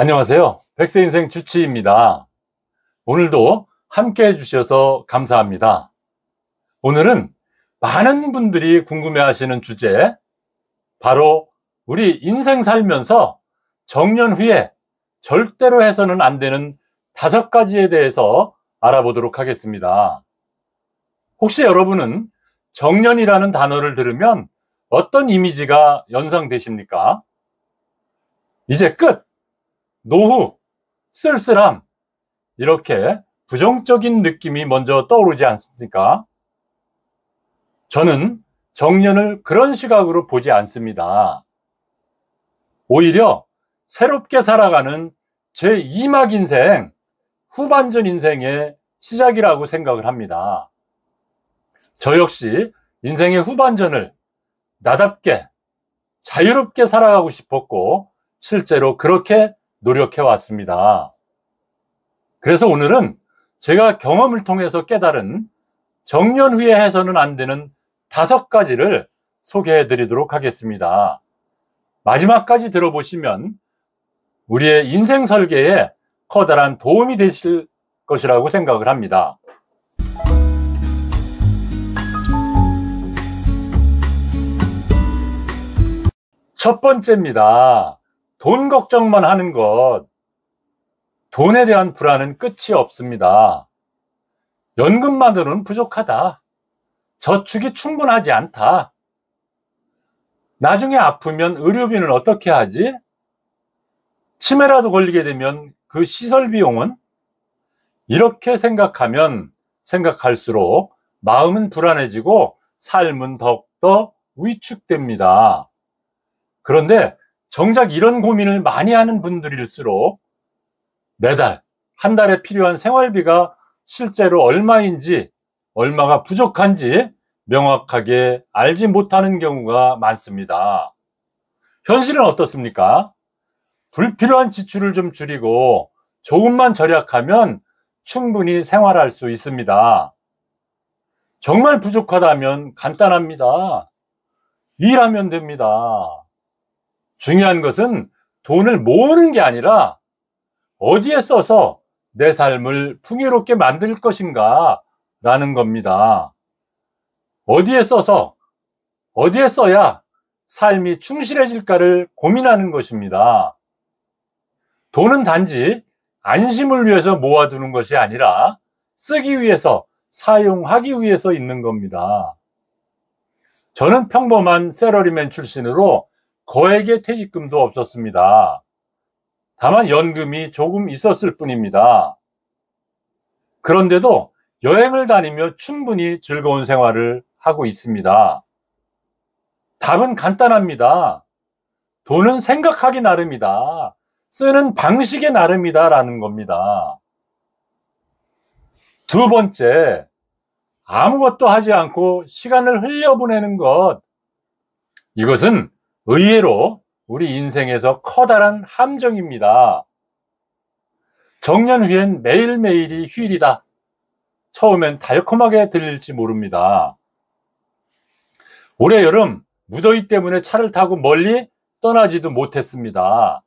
안녕하세요. 백세인생 주치입니다. 오늘도 함께 해주셔서 감사합니다. 오늘은 많은 분들이 궁금해 하시는 주제, 바로 우리 인생 살면서 정년 후에 절대로 해서는 안 되는 5가지에 대해서 알아보도록 하겠습니다. 혹시 여러분은 정년이라는 단어를 들으면 어떤 이미지가 연상되십니까? 이제 끝! 노후, 쓸쓸함, 이렇게 부정적인 느낌이 먼저 떠오르지 않습니까? 저는 정년을 그런 시각으로 보지 않습니다. 오히려 새롭게 살아가는 제2막 인생, 후반전 인생의 시작이라고 생각을 합니다. 저 역시 인생의 후반전을 나답게 자유롭게 살아가고 싶었고 실제로 그렇게 노력해 왔습니다. 그래서 오늘은 제가 경험을 통해서 깨달은 정년 후에 해서는 안 되는 5가지를 소개해 드리도록 하겠습니다. 마지막까지 들어보시면 우리의 인생 설계에 커다란 도움이 되실 것이라고 생각을 합니다. 첫 번째입니다. 돈 걱정만 하는 것. 돈에 대한 불안은 끝이 없습니다. 연금만으로는 부족하다. 저축이 충분하지 않다. 나중에 아프면 의료비는 어떻게 하지? 치매라도 걸리게 되면 그 시설 비용은? 이렇게 생각하면 생각할수록 마음은 불안해지고 삶은 더욱더 위축됩니다. 그런데 정작 이런 고민을 많이 하는 분들일수록 매달, 한 달에 필요한 생활비가 실제로 얼마인지, 얼마가 부족한지 명확하게 알지 못하는 경우가 많습니다. 현실은 어떻습니까? 불필요한 지출을 좀 줄이고 조금만 절약하면 충분히 생활할 수 있습니다. 정말 부족하다면 간단합니다. 일하면 됩니다. 중요한 것은 돈을 모으는 게 아니라 어디에 써서 내 삶을 풍요롭게 만들 것인가 라는 겁니다. 어디에 써서, 어디에 써야 삶이 충실해질까를 고민하는 것입니다. 돈은 단지 안심을 위해서 모아두는 것이 아니라 쓰기 위해서, 사용하기 위해서 있는 겁니다. 저는 평범한 샐러리맨 출신으로 거액의 퇴직금도 없었습니다. 다만 연금이 조금 있었을 뿐입니다. 그런데도 여행을 다니며 충분히 즐거운 생활을 하고 있습니다. 답은 간단합니다. 돈은 생각하기 나름이다. 쓰는 방식이 나름이다라는 겁니다. 두 번째, 아무것도 하지 않고 시간을 흘려보내는 것. 이것은 의외로 우리 인생에서 커다란 함정입니다. 정년 후엔 매일매일이 휴일이다. 처음엔 달콤하게 들릴지 모릅니다. 올해 여름 무더위 때문에 차를 타고 멀리 떠나지도 못했습니다.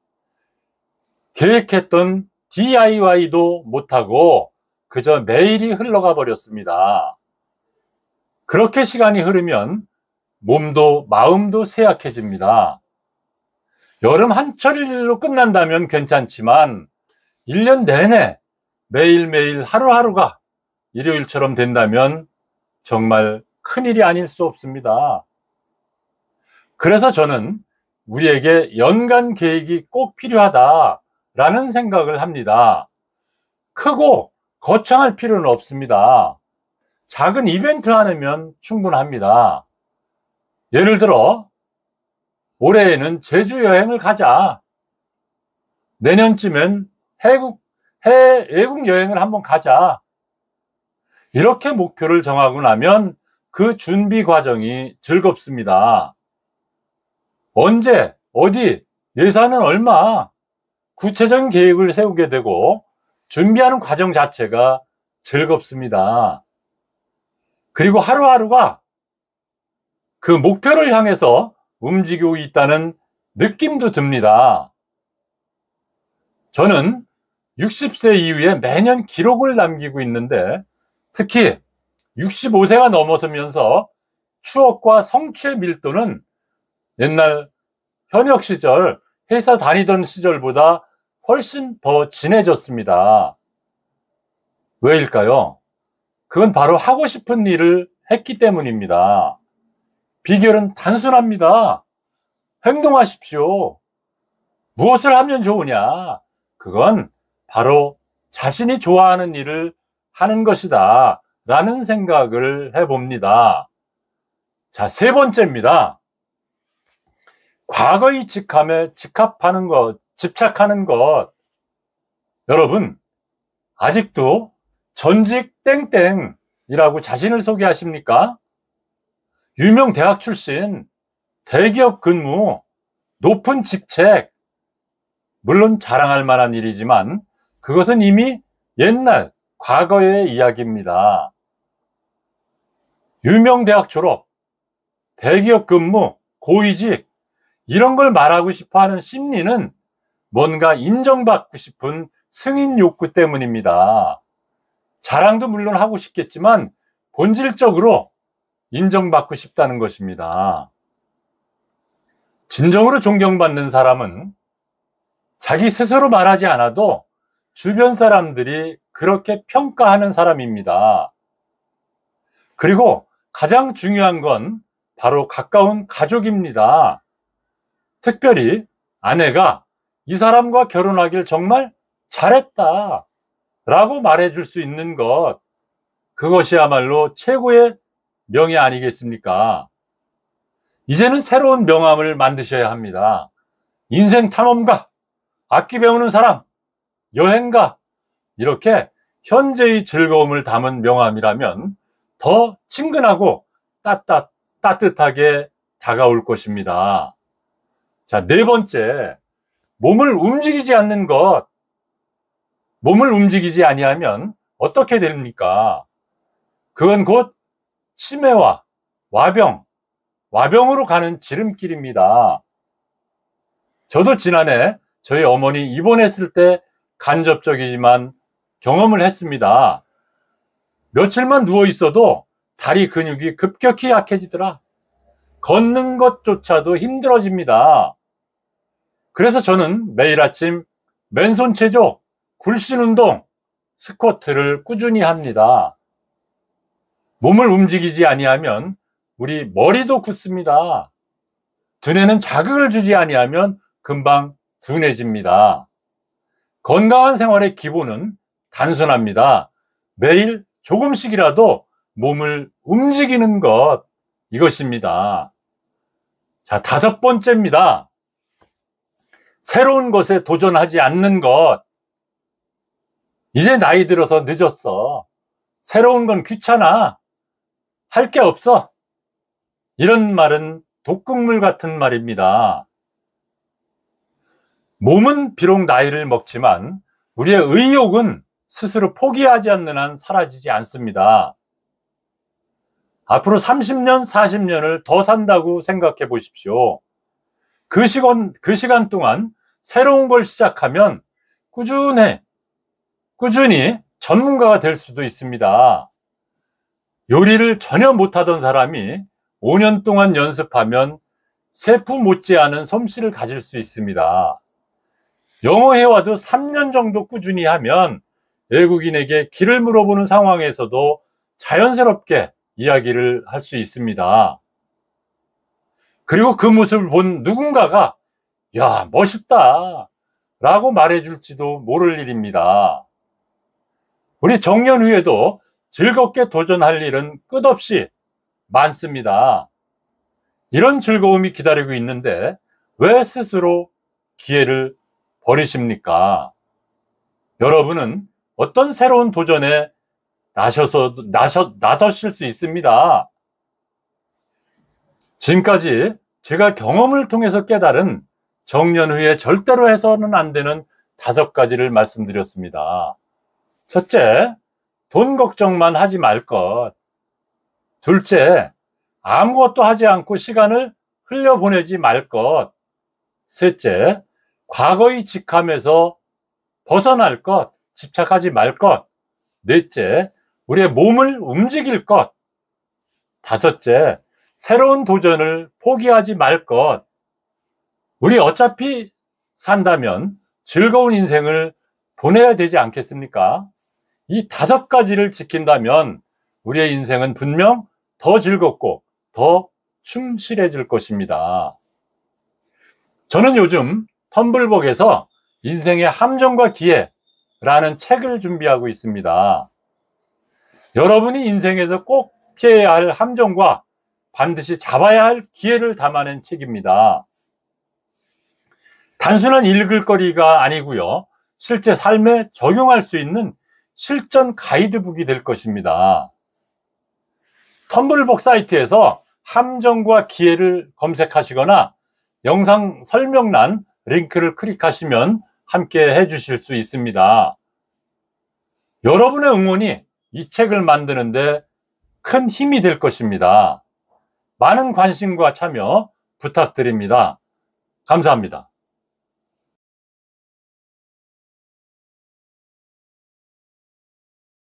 계획했던 DIY도 못하고 그저 매일이 흘러가 버렸습니다. 그렇게 시간이 흐르면 몸도 마음도 쇠약해집니다. 여름 한철일로 끝난다면 괜찮지만 1년 내내 매일매일 하루하루가 일요일처럼 된다면 정말 큰일이 아닐 수 없습니다. 그래서 저는 우리에게 연간 계획이 꼭 필요하다라는 생각을 합니다. 크고 거창할 필요는 없습니다. 작은 이벤트 하나면 충분합니다. 예를 들어 올해에는 제주 여행을 가자. 내년쯤엔 외국 여행을 한번 가자. 이렇게 목표를 정하고 나면 그 준비 과정이 즐겁습니다. 언제, 어디, 예산은 얼마, 구체적인 계획을 세우게 되고 준비하는 과정 자체가 즐겁습니다. 그리고 하루하루가 그 목표를 향해서 움직이고 있다는 느낌도 듭니다. 저는 60세 이후에 매년 기록을 남기고 있는데 특히 65세가 넘어서면서 추억과 성취의 밀도는 옛날 현역 시절, 회사 다니던 시절보다 훨씬 더 진해졌습니다. 왜일까요? 그건 바로 하고 싶은 일을 했기 때문입니다. 비결은 단순합니다. 행동하십시오. 무엇을 하면 좋으냐? 그건 바로 자신이 좋아하는 일을 하는 것이다 라는 생각을 해봅니다. 자, 세 번째입니다. 과거의 직함에 집착하는 것. 여러분, 아직도 전직 땡땡이라고 자신을 소개하십니까? 유명 대학 출신, 대기업 근무, 높은 직책. 물론 자랑할 만한 일이지만 그것은 이미 옛날, 과거의 이야기입니다. 유명 대학 졸업, 대기업 근무, 고위직, 이런 걸 말하고 싶어 하는 심리는 뭔가 인정받고 싶은 승인 욕구 때문입니다. 자랑도 물론 하고 싶겠지만 본질적으로 인정받고 싶다는 것입니다. 진정으로 존경받는 사람은 자기 스스로 말하지 않아도 주변 사람들이 그렇게 평가하는 사람입니다. 그리고 가장 중요한 건 바로 가까운 가족입니다. 특별히 아내가 이 사람과 결혼하길 정말 잘했다 라고 말해줄 수 있는 것, 그것이야말로 최고의 명예 아니겠습니까? 이제는 새로운 명함을 만드셔야 합니다. 인생 탐험가, 악기 배우는 사람, 여행가, 이렇게 현재의 즐거움을 담은 명함이라면 더 친근하고 따뜻하게 다가올 것입니다. 자, 네 번째, 몸을 움직이지 않는 것. 몸을 움직이지 아니하면 어떻게 됩니까? 그건 곧 치매와 와병으로 가는 지름길입니다. 저도 지난해 저희 어머니 입원했을 때 간접적이지만 경험을 했습니다. 며칠만 누워 있어도 다리 근육이 급격히 약해지더라. 걷는 것조차도 힘들어집니다. 그래서 저는 매일 아침 맨손 체조, 굴신 운동, 스쿼트를 꾸준히 합니다. 몸을 움직이지 아니하면 우리 머리도 굳습니다. 두뇌는 자극을 주지 아니하면 금방 둔해집니다. 건강한 생활의 기본은 단순합니다. 매일 조금씩이라도 몸을 움직이는 것, 이것입니다. 자, 다섯 번째입니다. 새로운 것에 도전하지 않는 것. 이제 나이 들어서 늦었어. 새로운 건 귀찮아. 할 게 없어. 이런 말은 독극물 같은 말입니다. 몸은 비록 나이를 먹지만 우리의 의욕은 스스로 포기하지 않는 한 사라지지 않습니다. 앞으로 30년, 40년을 더 산다고 생각해 보십시오. 그 시간 동안 새로운 걸 시작하면 꾸준히 전문가가 될 수도 있습니다. 요리를 전혀 못하던 사람이 5년 동안 연습하면 셰프 못지않은 솜씨를 가질 수 있습니다. 영어 회화도 3년 정도 꾸준히 하면 외국인에게 길을 물어보는 상황에서도 자연스럽게 이야기를 할 수 있습니다. 그리고 그 모습을 본 누군가가 야, 멋있다 라고 말해줄지도 모를 일입니다. 우리 정년 후에도 즐겁게 도전할 일은 끝없이 많습니다. 이런 즐거움이 기다리고 있는데 왜 스스로 기회를 버리십니까? 여러분은 어떤 새로운 도전에 나서실 수 있습니다. 지금까지 제가 경험을 통해서 깨달은 정년 후에 절대로 해서는 안 되는 5가지를 말씀드렸습니다. 첫째, 돈 걱정만 하지 말 것. 둘째, 아무것도 하지 않고 시간을 흘려보내지 말 것. 셋째, 과거의 직함에서 벗어날 것, 집착하지 말 것. 넷째, 우리의 몸을 움직일 것. 다섯째, 새로운 도전을 포기하지 말 것. 우리 어차피 산다면 즐거운 인생을 보내야 되지 않겠습니까? 이 5가지를 지킨다면 우리의 인생은 분명 더 즐겁고 더 충실해질 것입니다. 저는 요즘 텀블벅에서 인생의 함정과 기회라는 책을 준비하고 있습니다. 여러분이 인생에서 꼭 피해야 할 함정과 반드시 잡아야 할 기회를 담아낸 책입니다. 단순한 읽을 거리가 아니고요. 실제 삶에 적용할 수 있는 실전 가이드북이 될 것입니다. 텀블벅 사이트에서 함정과 기회를 검색하시거나 영상 설명란 링크를 클릭하시면 함께 해주실 수 있습니다. 여러분의 응원이 이 책을 만드는데 큰 힘이 될 것입니다. 많은 관심과 참여 부탁드립니다. 감사합니다.